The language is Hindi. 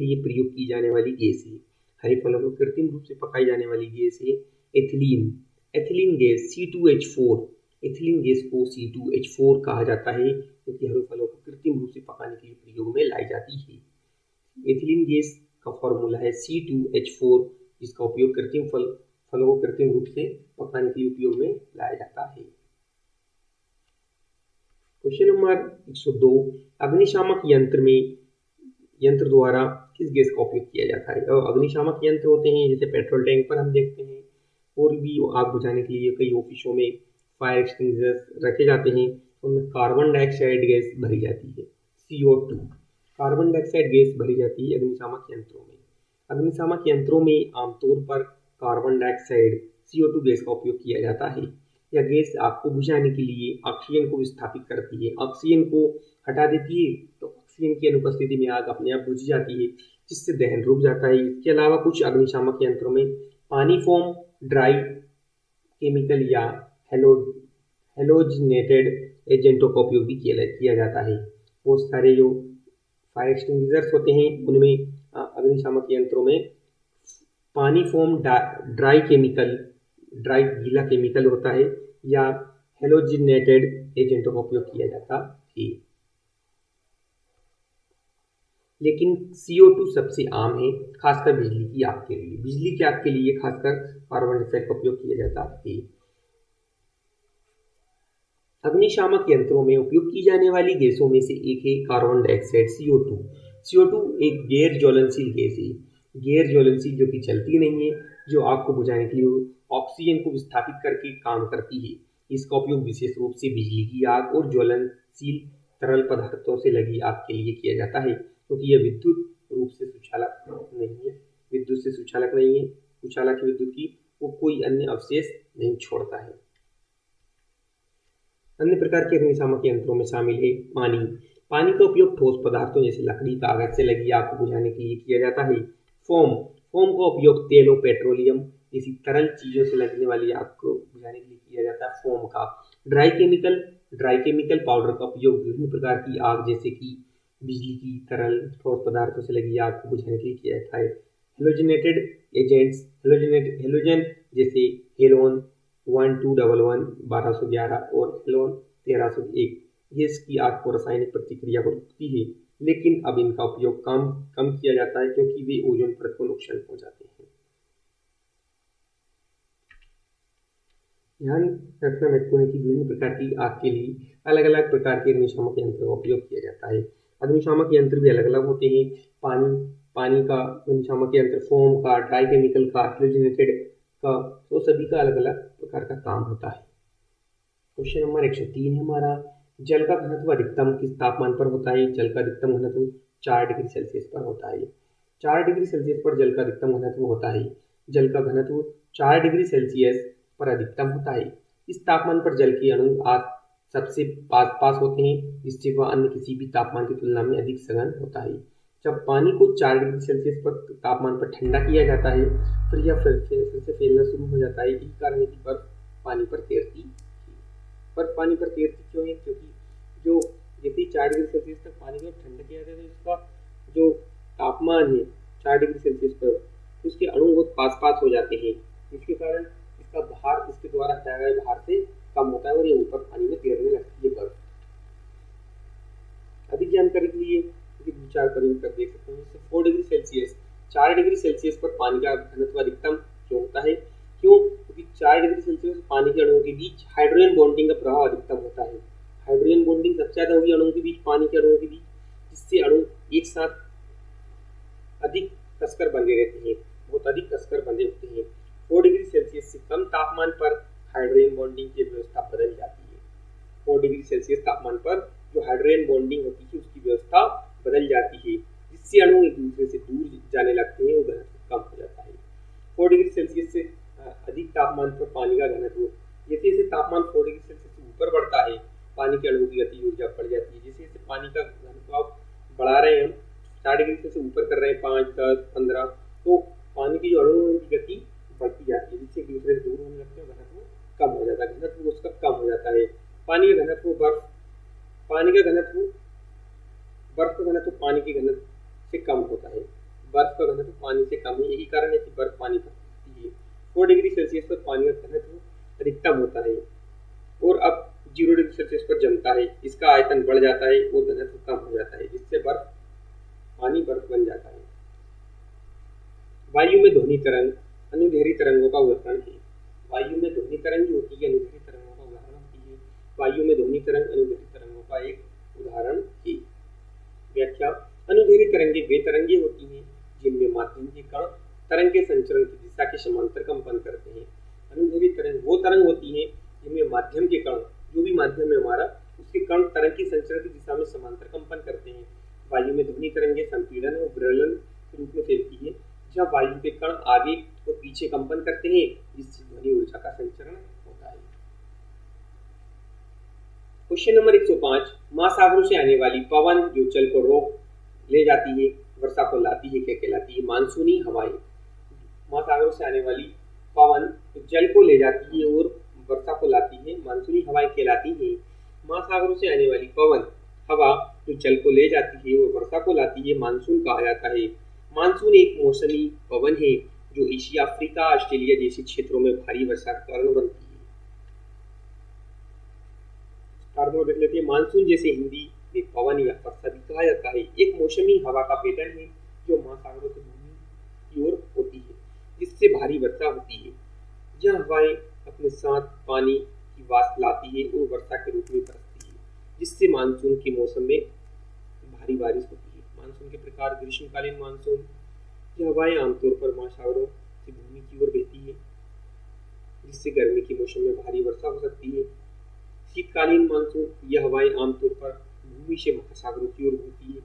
लिए प्रयोग की जाने वाली गैस है। हरे फलों को कृत्रिम रूप से पकाई जाने वाली गैस है ethylene. Ethylene gas C2H4। Ethylene gas को C2H4 कहा जाता है क्योंकि हरे फलों को कृत्रिम रूप से पकाने के लिए प्रयोग में लाई जाती है। एथिलीन गैस का फॉर्मूला है C2H4, जिसका उपयोग फलों को कृत्रिम रूप से पकाने के लिए उपयोग में लाया जाता है। क्वेश्चन नंबर 102, अग्निशामक यंत्र द्वारा किस गैस का उपयोग किया जाता है? और अग्निशामक यंत्र होते हैं जैसे पेट्रोल टैंक पर हम देखते हैं, और भी आग बुझाने के लिए कई ऑफिसों में फायर एक्सटिंग्विशर्स रखे जाते हैं, उनमें कार्बन डाइऑक्साइड गैस भरी जाती है CO2। कार्बन डाइऑक्साइड गैस भरी जाती है अग्निशामक यंत्रों में। अग्निशामक यंत्रों में आमतौर पर कार्बन डाइऑक्साइड CO2 गैस का उपयोग किया जाता है। यह गैस आग को बुझाने के लिए ऑक्सीजन को विस्थापित करती है, ऑक्सीजन को हटा देती है, तो ऑक्सीजन की अनुपस्थिति में आग अपने आप बुझ जाती है, जिससे दहन रुक जाता है। इसके अलावा कुछ अग्निशामक यंत्रों में पानी फोम, ड्राई केमिकल या हेलोजिनेटेड एजेंटों का उपयोग भी किया जाता है। बहुत सारे जो फायर एक्सटिंग्विशर्स होते हैं उनमें अग्निशामक यंत्रों में पानी फोम, ड्राई गीला केमिकल होता है, या हेलोजिनेटेड एजेंटों का उपयोग किया जाता है। लेकिन CO2 सबसे आम है, खासकर बिजली की आग के लिए। बिजली की आग के लिए खासकर कार्बन डाइऑक्साइड का उपयोग किया जाता है। अग्निशामक यंत्रों में उपयोग की जाने वाली गैसों में से एक है कार्बन डाइऑक्साइड CO2। CO2 एक गैर ज्वलनशील गैस है, गैर ज्वलनशील जो कि चलती नहीं है, जो आग को बुझाने के लिए ऑक्सीजन को विस्थापित करके काम करती है। इसका उपयोग विशेष रूप से बिजली की आग और ज्वलनशील तरल पदार्थों से लगी आग के लिए किया जाता है, क्योंकि यह विद्युत से सुचालक नहीं है, कुचालक विद्युत की वो कोई अन्य अवशेष नहीं छोड़ता है। अन्य प्रकार के अग्निशामक यंत्रों में शामिल है पानी। पानी का उपयोग ठोस पदार्थों जैसे लकड़ी, कागज से लगी आग को बुझाने के लिए किया जाता है। फोम का उपयोग तेल और पेट्रोलियम जैसी तरल चीजों से लगने वाली आग को बुझाने के लिए किया जाता है। फोम का ड्राई केमिकल पाउडर का उपयोग विभिन्न प्रकार की आग जैसे कि बिजली की तरल ठोस पदार्थों से लगी आग को बुझाने के लिए किया जाता है। हेलोजिनेटेड एजेंट्स, हेलोजन जैसे हेलोन 1211 1211 और हेलोन 1301 गैस की आग को रासायनिक प्रतिक्रिया को रोकती है, लेकिन अब इनका उपयोग कम किया जाता है क्योंकि वे ओजोन परत को नुकसान पहुंचाते हैं। ध्यान रखना महत्वपूर्ण है कि विभिन्न प्रकार की आग के लिए अलग अलग प्रकार के अग्निशामक यंत्र का उपयोग किया जाता है। अग्निशामक यंत्र भी अलग अलग होते हैं। पानी का अग्निशामक यंत्र, फोम का, ड्राई केमिकल का, हेलोजिनेटेड का, तो सभी का अलग अलग प्रकार का काम होता है। क्वेश्चन नंबर 103 है हमारा, जल का घनत्व अधिकतम किस तापमान पर होता है? जल का अधिकतम घनत्व 4 डिग्री सेल्सियस पर होता है। 4 डिग्री सेल्सियस पर जल का अधिकतम घनत्व होता है। जल का घनत्व 4 डिग्री सेल्सियस पर अधिकतम होता है। इस तापमान पर जल के अणु सबसे पास होते हैं, जिससे वह अन्य किसी भी तापमान की तुलना में अधिक सघन होता है। जब पानी को 4 डिग्री सेल्सियस पर तापमान पर ठंडा किया जाता है, फिर यह फिर से फैलना शुरू हो जाता है। यही कारण है कि बर्फ पानी पर तैरती क्यों है? क्योंकि जो जैसे 4 डिग्री सेल्सियस तक पानी को ठंडा किया जाता है, उसका जो तापमान है 4 डिग्री सेल्सियस पर, उसके अणु बहुत पास हो जाते हैं, जिसके कारण इसका भार, इसके द्वारा हटाया गया भार से कम होता है और ये ऊपर पानी में तैरने लगती है बर्फ। अधिक जानकारी के लिए विचार कर देख सकते हैं। 4 डिग्री सेल्सियस, 4 डिग्री सेल्सियस पर पानी का घनत्व अधिकतम क्यों होता है? क्योंकि 4 डिग्री सेल्सियस पानी के अणुओं के बीच हाइड्रोजन बॉन्डिंग का प्रभाव अधिकतम होता है। हाइड्रोजन बॉन्डिंग सबसे ज्यादा होगी अणुओं के बीच, पानी के अणुओं के बीच, जिससे अणु एक साथ अधिक कसकर बंधे रहते हैं, बहुत अधिक कसकर बंधे होते हैं। 4 डिग्री सेल्सियस से कम तापमान पर हाइड्रोजन बॉन्डिंग की व्यवस्था बदल जाती है। 4 डिग्री सेल्सियस तापमान पर जो हाइड्रोजन बॉन्डिंग होती है उसकी व्यवस्था बदल जाती है, जिससे अणु एक दूसरे से दूर जाने लगते हैं और घनत्व कम हो जाता है। 4 डिग्री सेल्सियस से अधिक तापमान पर पानी का घनत्व, जैसे जैसे तापमान 4 डिग्री सेल्सियस से ऊपर बढ़ता है, पानी के अणुओं की गति ऊर्जा बढ़ जाती है। जैसे जैसे पानी का घनत्व बढ़ा रहे हैं, 4 डिग्री से ऊपर कर रहे हैं, 5, 10, 15, तो पानी की जो अणुओं की गति बढ़ती जाती है, जिससे एक दूसरे से दूर होने लगते हैं, घनत्व कम हो जाता है। घनत्व उसका कम हो जाता है। पानी का घनत्व बर्फ का घनत्व पानी के घनत्व से कम होता है। बर्फ का घनत्व पानी से कम है, यही कारण है कि बर्फ पानी पर तैरती है। 4 डिग्री सेल्सियस पर पानी का घनत्व अधिकतम होता है और अब 0 डिग्री सेल्सियस पर जमता है, इसका आयतन बढ़ जाता है और घनत्व कम हो जाता है, जिससे बर्फ बन जाता है। वायु में ध्वनि तरंग अनुदैर्घ्य तरंगों का उदाहरण है। वायु में ध्वनि तरंग जो होती है अनुदैर्घ्य तरंगों का उदाहरण होती है। वायु में ध्वनि तरंग अनुदैर्घ्य तरंगों का एक उदाहरण है। व्याख्या: अनुदैर्घ्य तरंगे वे तरंगे होती हैं जिनमें माध्यम के कण तरंग के संचरण की दिशा के समांतर कंपन करते हैं। अनुदैर्घ्य तरंग वो तरंग होती हैं जिनमें माध्यम के कण, जो भी माध्यम है हमारा, उसके कण तरंग की संचरण की दिशा में समांतर कंपन करते हैं। वायु में ध्वनि तरंगे संपीड़न और विरलन के रूप में फैलती है, जहाँ वायु के कण आगे और पीछे कंपन करते हैं, जिससे ध्वनि ऊर्जा का संचरण होता है। क्वेश्चन नंबर 105, महासागरों से आने वाली पवन जो जल को रोक ले जाती है, वर्षा को लाती है, क्या कहलाती है? मानसूनी हवाएं। महासागरों से आने वाली पवन जो जल को ले जाती है और वर्षा को लाती है, मानसूनी हवाएं कहलाती है। महासागरों से आने वाली पवन हवा जो जल को ले जाती है और वर्षा को लाती है, मानसून कहा जाता है। मानसून एक मौसमी पवन है जो एशिया, अफ्रीका, ऑस्ट्रेलिया जैसे क्षेत्रों में भारी वर्षा का कारण बनती है। देख लेते हैं। मानसून जैसे हिंदी में पवन या वर्षा भी कहा जाता है, एक मौसमी हवा का पैटर्न है जो महासागरों से भूमि की ओर होती है, जिससे भारी वर्षा होती है। यह हवाएं अपने साथ पानी की वाष्प लाती है और वर्षा के रूप में बरसती है, जिससे मानसून के मौसम में भारी बारिश होती है। मानसून के प्रकार: ग्रीष्मकालीन मानसून, यह हवाएं आमतौर पर महासागरों से भूमि की ओर बहती है, जिससे गर्मी के मौसम में भारी वर्षा हो सकती है। शीतकालीन मानसून, यह हवाएं आमतौर पर भूमि से महासागरों की ओर होती है,